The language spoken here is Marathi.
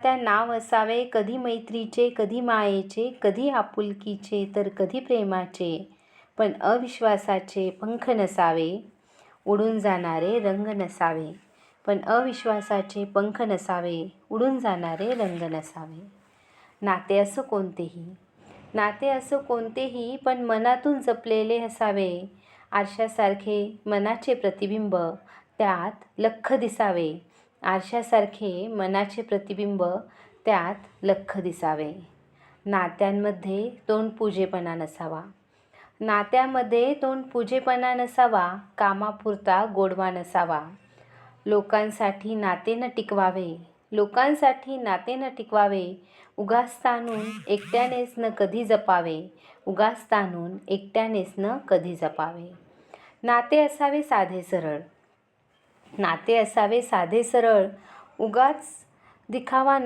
त्या नाव असावे कधी मैत्रीचे, कधी मायेचे, कधी आपुलकीचे तर कधी प्रेमाचे. पण अविश्वासाचे पंख नसावे, उडून जाणारे रंग नसावे. पण अविश्वासाचे पंख नसावे, उडून जाणारे रंग नसावे. नाते असो कोणतेही, नाते असो कोणतेही, पण मनातून जपलेले असावे. आरशासारखे मनाचे प्रतिबिंब त्यात लख्ख दिसावे. आरशासारखे मनाचे प्रतिबिंब त्यात लख्ख दिसावे. नात्यांमध्ये तोंडपुजेपणा नसावा, नात्यामध्ये तोंडपुजेपणा नसावा. कामापुरता गोडवा नसावा. लोकांसाठी नाते न टिकवावे, लोकांसाठी नाते न टिकवावे. उगाच ताणून एकट्यानेच न कधी जपावे, उगाच ताणून एकट्यानेच न कधी जपावे. नाते असावे साधे सरळ, नाते असावे साधे सरळ. उगाच दिखावा